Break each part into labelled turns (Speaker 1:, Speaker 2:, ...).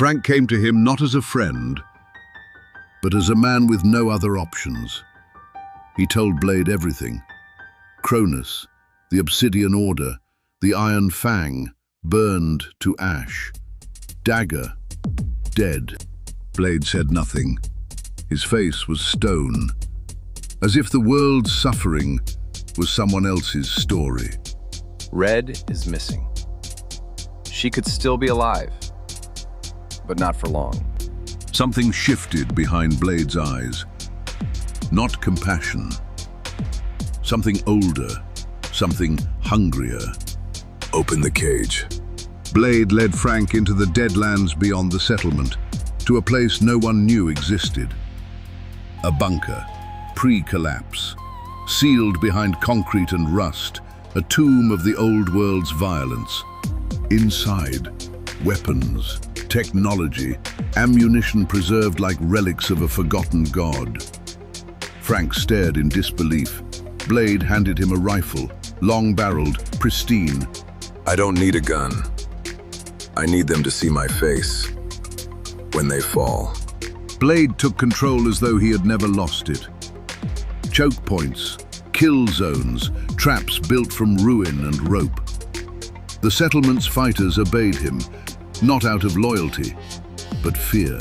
Speaker 1: Frank came to him not as a friend, but as a man with no other options. He told Blade everything. Cronus, the Obsidian Order, the Iron Fang, burned to ash. Dagger, dead. Blade said nothing. His face was stone, as if the world's suffering was someone else's story.
Speaker 2: Red is missing. She could still be alive, but not for long.
Speaker 1: Something shifted behind Blade's eyes. Not compassion. Something older, something hungrier.
Speaker 3: Open the cage.
Speaker 1: Blade led Frank into the deadlands beyond the settlement, to a place no one knew existed. A bunker, pre-collapse, sealed behind concrete and rust, a tomb of the old world's violence. Inside, weapons, technology, ammunition preserved like relics of a forgotten god. Frank stared in disbelief. Blade handed him a rifle, long-barreled, pristine.
Speaker 3: I don't need a gun. I need them to see my face when they fall.
Speaker 1: Blade took control as though he had never lost it. Choke points, kill zones, traps built from ruin and rope. The settlement's fighters obeyed him, not out of loyalty, but fear.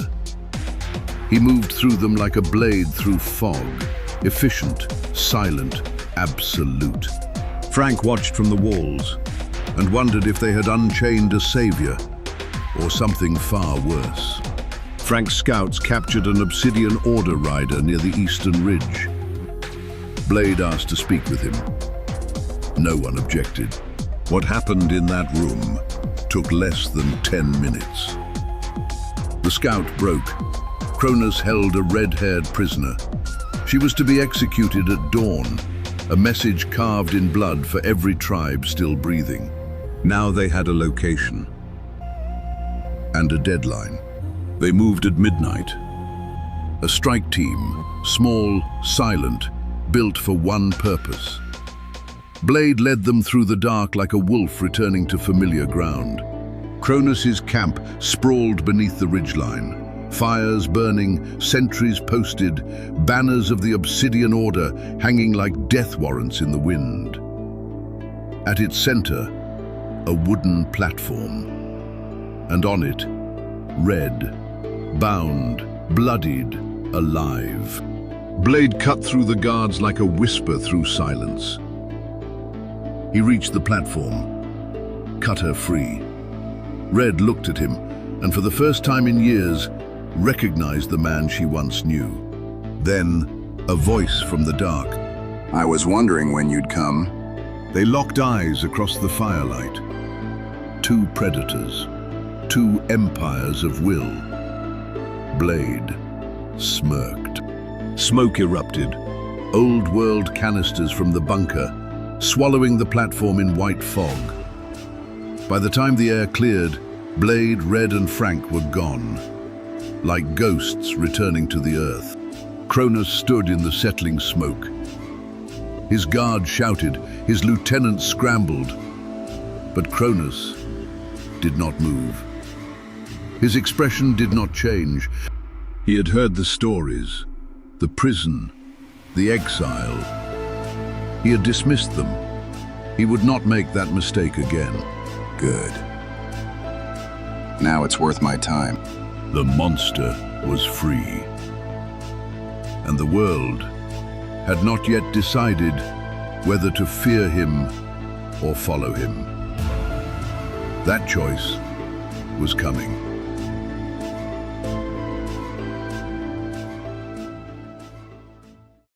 Speaker 1: He moved through them like a blade through fog, efficient, silent, absolute. Frank watched from the walls and wondered if they had unchained a savior or something far worse. Frank's scouts captured an Obsidian Order rider near the eastern ridge. Blade asked to speak with him. No one objected. What happened in that room took less than 10 minutes. The scout broke. Cronus held a red-haired prisoner. She was to be executed at dawn, a message carved in blood for every tribe still breathing. Now they had a location and a deadline. They moved at midnight. A strike team, small, silent, built for one purpose. Blade led them through the dark like a wolf returning to familiar ground. Cronus's camp sprawled beneath the ridgeline. Fires burning, sentries posted, banners of the Obsidian Order hanging like death warrants in the wind. At its center, a wooden platform. And on it, red, bound, bloodied, alive. Blade cut through the guards like a whisper through silence. He reached the platform, cut her free. Red looked at him, and for the first time in years, recognized the man she once knew. Then, a voice from the dark.
Speaker 3: I was wondering when you'd come.
Speaker 1: They locked eyes across the firelight. Two predators, two empires of will. Blade smirked. Smoke erupted, old world canisters from the bunker, swallowing the platform in white fog. By the time the air cleared, Blade, Red, and Frank were gone, like ghosts returning to the earth. Cronus stood in the settling smoke. His guard shouted, his lieutenants scrambled, but Cronus did not move. His expression did not change. He had heard the stories, the prison, the exile. He had dismissed them. He would not make that mistake again.
Speaker 3: Good. Now it's worth my time.
Speaker 1: The monster was free. And the world had not yet decided whether to fear him or follow him. That choice was coming.